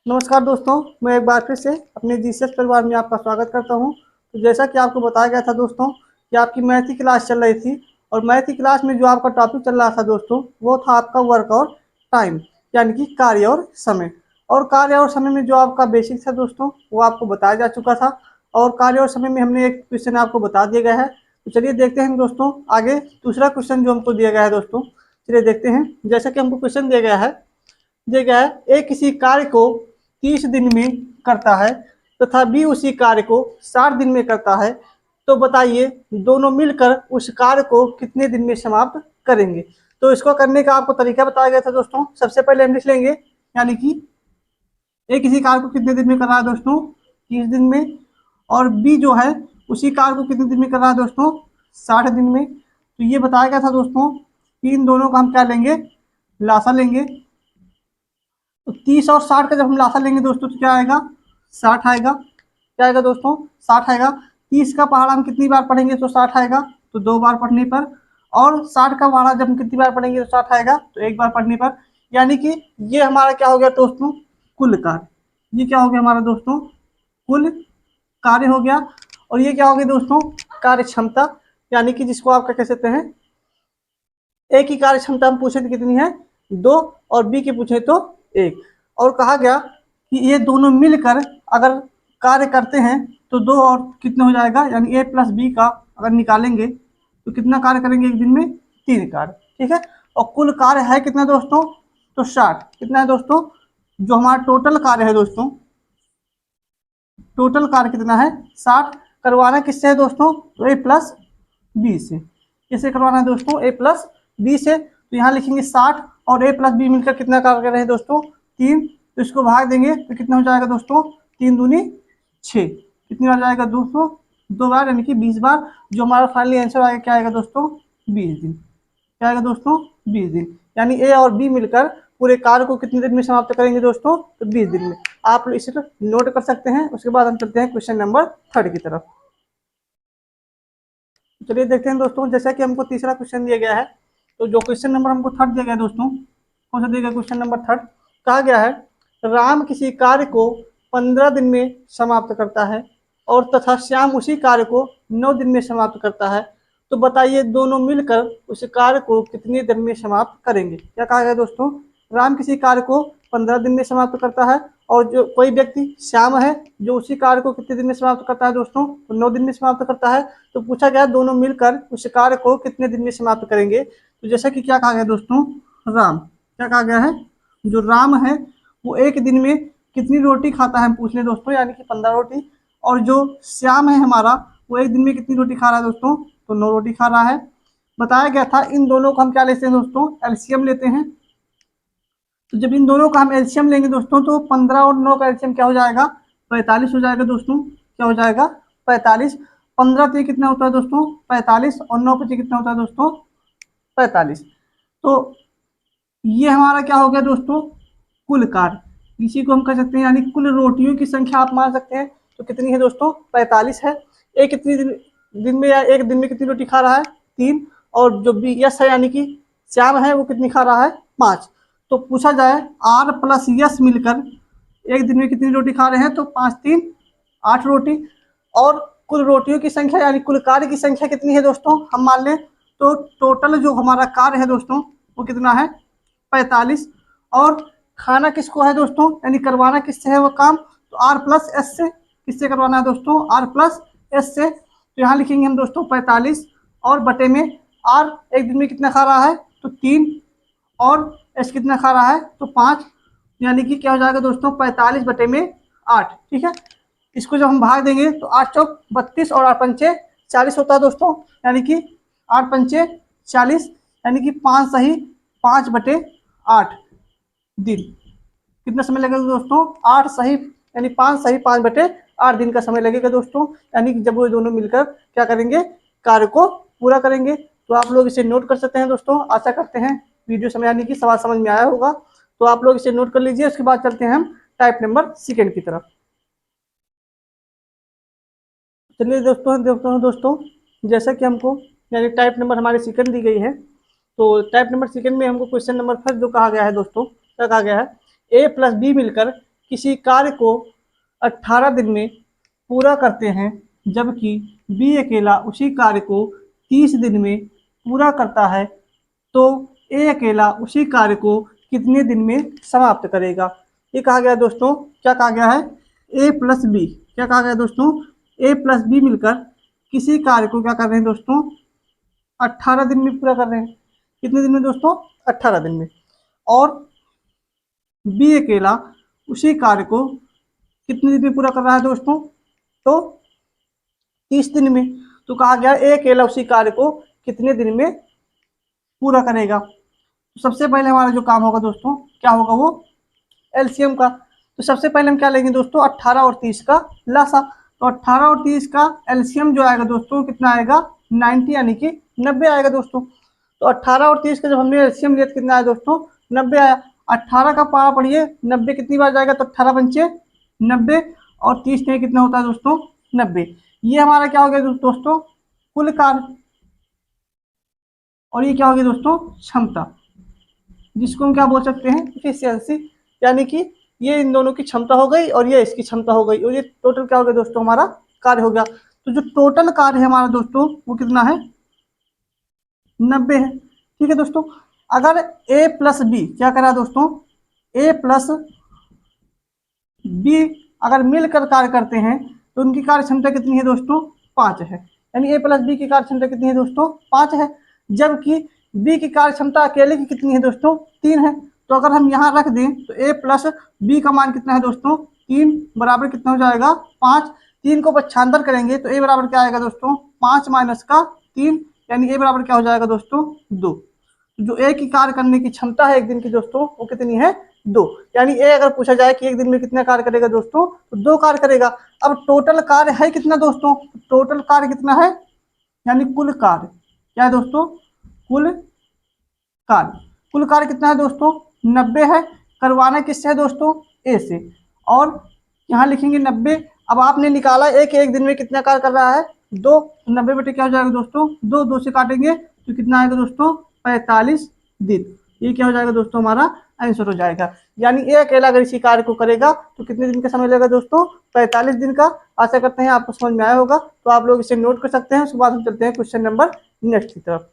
नमस्कार दोस्तों, मैं एक बार फिर से अपने जीसीएस परिवार में आपका स्वागत करता हूं। तो जैसा कि आपको बताया गया था दोस्तों कि आपकी मैथ की क्लास चल रही थी और मैथ की क्लास में जो आपका टॉपिक चल रहा था दोस्तों वो था आपका वर्क और टाइम, यानी कि कार्य और समय। और कार्य और समय में जो आपका बेसिक था दोस्तों वो आपको बताया जा चुका था और कार्य और समय में हमने एक क्वेश्चन आपको बता दिया गया है। तो चलिए देखते हैं दोस्तों आगे दूसरा क्वेश्चन जो हमको दिया गया है दोस्तों। चलिए देखते हैं। जैसा कि हमको क्वेश्चन दिया गया है ए किसी कार्य को 30 दिन में करता है तथा बी उसी कार्य को 60 दिन में करता है। तो बताइए दोनों मिलकर उस कार्य को कितने दिन में समाप्त करेंगे। तो इसको करने का आपको तरीका बताया गया था दोस्तों। सबसे पहले हम लिख लेंगे, यानी कि ए किसी कार्य को कितने दिन में कर रहा है दोस्तों, 30 दिन में। और बी जो है उसी कार्य को कितने दिन में कर रहा है दोस्तों, 60 दिन में। तो ये बताया गया था दोस्तों कि इन दोनों का हम क्या लेंगे, लासा लेंगे। तो 30 और 60 का जब हम लासा लेंगे दोस्तों तो क्या आएगा, 60 आएगा। क्या आएगा दोस्तों, 60 आएगा। 30 का पहाड़ा हम कितनी बार पढ़ेंगे तो 60 आएगा, तो 2 बार पढ़ने पर। और 60 का पहाड़ा जब हम कितनी बार पढ़ेंगे तो 60 आएगा, तो 1 बार पढ़ने पर। यानी कि ये हमारा क्या हो गया दोस्तों, कुल कार्य। ये क्या हो गया हमारा दोस्तों, कुल कार्य हो गया। और ये क्या हो गया दोस्तों, कार्य क्षमता, यानी कि जिसको आप क्या कह सकते हैं, ए की कार्य क्षमता हम पूछे तो कितनी है, 2, और बी की पूछे तो 1। और कहा गया कि ये दोनों मिलकर अगर कार्य करते हैं तो 2 और कितने हो जाएगा, यानी ए प्लस बी का अगर निकालेंगे तो कितना कार्य करेंगे एक दिन में, 3 कार्य। ठीक है। और कुल कार्य है कितना दोस्तों, तो 60। कितना है दोस्तों, जो हमारा टोटल कार्य है दोस्तों, टोटल कार्य कितना है, 60। करवाना किससे है दोस्तों, तो ए प्लस बी से। किससे करवाना है दोस्तों, ए प्लस बी से। तो यहाँ लिखेंगे 60 और ए प्लस बी मिलकर कितना कार्य कर रहे हैं दोस्तों, 3। तो इसको भाग देंगे तो कितना हो जाएगा दोस्तों, 3 दूनी 6। कितनी बार जाएगा दोस्तों, 2 बार, यानी कि 20 बार। जो हमारा फाइनली आंसर आएगा क्या आएगा दोस्तों, 20 दिन। क्या आएगा दोस्तों, 20 दिन। यानी ए और बी मिलकर पूरे कार्य को कितने दिन में समाप्त करेंगे दोस्तों, तो 20 दिन में। आप इसे तो नोट कर सकते हैं। उसके बाद हम चलते हैं क्वेश्चन नंबर 3 की तरफ। चलिए देखते हैं दोस्तों, जैसा कि हमको तीसरा क्वेश्चन दिया गया है, तो जो क्वेश्चन नंबर हमको 3 दिया गया है दोस्तों, कौन सा दिया गया, क्वेश्चन नंबर 3। कहा गया है राम किसी कार्य को 15 दिन में समाप्त करता है और तथा श्याम उसी कार्य को 9 दिन में समाप्त करता है। तो बताइए दोनों मिलकर उस कार्य को कितने दिन में समाप्त करेंगे। क्या कहा गया दोस्तों, राम किसी कार्य को 15 दिन में समाप्त करता है और जो कोई व्यक्ति श्याम है जो उसी कार्य को कितने दिन में समाप्त करता है दोस्तों, तो 9 दिन में समाप्त करता है। तो पूछा गया दोनों मिलकर उस कार्य को कितने दिन में समाप्त करेंगे। तो जैसा कि क्या कहा गया दोस्तों, राम, क्या कहा गया है, जो राम है वो एक दिन में कितनी रोटी खाता है हम पूछ ले दोस्तों, यानी कि 15 रोटी। और जो श्याम है हमारा वो एक दिन में कितनी रोटी खा रहा है दोस्तों, तो 9 रोटी खा रहा है। बताया गया था इन दोनों को हम क्या लेते हैं दोस्तों, एलसीएम लेते हैं। तो जब इन दोनों का हम एलसीएम लेंगे दोस्तों तो 15 और 9 का एलसीएम क्या हो जाएगा, 45 हो जाएगा दोस्तों। क्या हो जाएगा, 45। 15 पे कितना होता है दोस्तों, 45, और 9 पे कितना होता है दोस्तों, 45। तो ये हमारा क्या हो गया दोस्तों, कुल कार्य। इसी को हम कह सकते हैं, यानी कुल रोटियों की संख्या आप मान सकते हैं। तो कितनी है दोस्तों, 45 है। एक कितनी दिन में, या एक दिन में कितनी रोटी खा रहा है, 3। और जो बी यस है यानी कि श्याम है वो कितनी खा रहा है, 5। तो पूछा जाए आर प्लस यस मिलकर एक दिन में कितनी रोटी खा रहे हैं, तो 5 3 8 रोटी। और कुल रोटियों की संख्या यानी कुल कार्य की संख्या कितनी है दोस्तों, हम मान लें तो टोटल जो हमारा कार्य है दोस्तों वो कितना है, 45। और खाना किसको है दोस्तों, यानी करवाना किससे है वो काम, तो आर प्लस एस से। किससे करवाना है दोस्तों, आर प्लस एस से। तो यहाँ लिखेंगे हम दोस्तों 45 और बटे में आर एक दिन में कितना खा रहा है, तो 3, और एस कितना खा रहा है, तो 5। यानी कि क्या हो जाएगा दोस्तों, 45 बटे में 8। ठीक है। इसको जब हम भाग देंगे तो 8 चौक 32 और 8 पंचे 40 होता है दोस्तों। यानी कि 8 पंचे 40, यानी कि 5 सही 5 बटे 8 दिन। कितना समय लगेगा दोस्तों, 8 सही, यानी 5 सही 5 बटे 8 दिन का समय लगेगा दोस्तों। यानी कि जब वो दोनों मिलकर क्या करेंगे, कार्य को पूरा करेंगे। तो आप लोग इसे नोट कर सकते हैं दोस्तों। आशा करते हैं वीडियो समय यानी कि सवाल समझ में आया होगा। तो आप लोग इसे नोट कर लीजिए। उसके बाद चलते हैं हम टाइप नंबर सेकेंड की तरफ। चलिए दोस्तों जैसा कि हमको यानी टाइप नंबर हमारी सेकंड दी गई है, तो टाइप नंबर सेकंड में हमको क्वेश्चन नंबर फर्स्ट जो कहा गया है दोस्तों, क्या कहा गया है, ए प्लस बी मिलकर किसी कार्य को 18 दिन में पूरा करते हैं, जबकि बी अकेला उसी कार्य को 30 दिन में पूरा करता है, तो ए अकेला उसी कार्य को कितने दिन में समाप्त करेगा। ये कहा गया दोस्तों, क्या कहा गया है, ए प्लस बी, क्या कहा गया दोस्तों, ए प्लस बी मिलकर किसी कार्य को क्या कर रहे हैं दोस्तों, 18 दिन में पूरा कर रहे हैं। कितने दिन में दोस्तों, 18 दिन में। और बी अकेला उसी कार्य को कितने दिन में पूरा कर रहा है दोस्तों, तो 30 दिन में। तो कहा गया ए अकेला उसी कार्य को कितने दिन में पूरा करेगा। तो सबसे पहले हमारा जो काम होगा दोस्तों, क्या होगा, वो एलसीएम का। तो सबसे पहले हम क्या लेंगे दोस्तों, 18 और 30 का लासा। तो 18 और 30 का एलसीएम जो आएगा दोस्तों कितना आएगा, 90 यानी कि 90 आएगा दोस्तों। तो 18 और 30 का जब हमने एलसीएम लिया तो कितना आया दोस्तों, 90 आया। 18 का पारा पढ़िए, 90 कितनी बार जाएगा, तो 18 पंचे 90 और 30 में कितना होता है दोस्तों, 90। ये हमारा क्या हो गया दोस्तों, कुल कार्य। और ये क्या हो गया दोस्तों, क्षमता, जिसको हम क्या बोल सकते हैं, इफिशियंसी, यानी कि ये इन दोनों की क्षमता हो गई और ये इसकी क्षमता हो गई, और ये टोटल क्या हो गया दोस्तों, हमारा कार्य हो गया। तो जो टोटल कार्य है हमारा दोस्तों वो कितना है, 90 है। ठीक है दोस्तों। अगर ए प्लस बी क्या करा दोस्तों, ए प्लस बी अगर मिलकर कार्य करते हैं तो उनकी कार्य क्षमता कितनी है दोस्तों, 5 है। यानी ए प्लस बी की कार्य क्षमता कितनी है दोस्तों, 5 है। जबकि बी की कार्य क्षमता अकेले की कितनी है दोस्तों, 3 है। तो अगर हम यहाँ रख दें तो ए प्लस बी का मान कितना है दोस्तों, 3 बराबर कितना हो जाएगा, 5। 3 को पक्षांतर करेंगे तो ए बराबर क्या आएगा दोस्तों, 5 माइनस का 3, यानी ए बराबर क्या हो जाएगा दोस्तों, 2। जो ए की कार्य करने की क्षमता है एक दिन की दोस्तों वो कितनी है, 2। यानी ए अगर पूछा जाए कि एक दिन में कितना कार्य करेगा दोस्तों, तो 2 कार्य करेगा। अब टोटल कार्य है कितना दोस्तों, टोटल कार्य कितना है, यानी कुल कार्य, क्या है दोस्तों, कुल कार्य। कुल कार्य कितना है दोस्तों, 90 है। करवाना किससे है दोस्तों, ए से। और यहाँ लिखेंगे 90। अब आपने निकाला ए के एक दिन में कितना कार्य कर रहा है, 2। 90 बटे क्या हो जाएगा दोस्तों, 2 से काटेंगे तो कितना आएगा दोस्तों, 45 दिन। ये क्या हो जाएगा दोस्तों, हमारा आंसर हो जाएगा। यानी ए अकेला अगर इसी कार्य को करेगा तो कितने दिन का समय लगेगा दोस्तों, 45 दिन का। आशा करते हैं आपको समझ में आया होगा। तो आप लोग इसे नोट कर सकते हैं। उसके बाद हम चलते हैं क्वेश्चन नंबर नेक्स्ट की तरफ।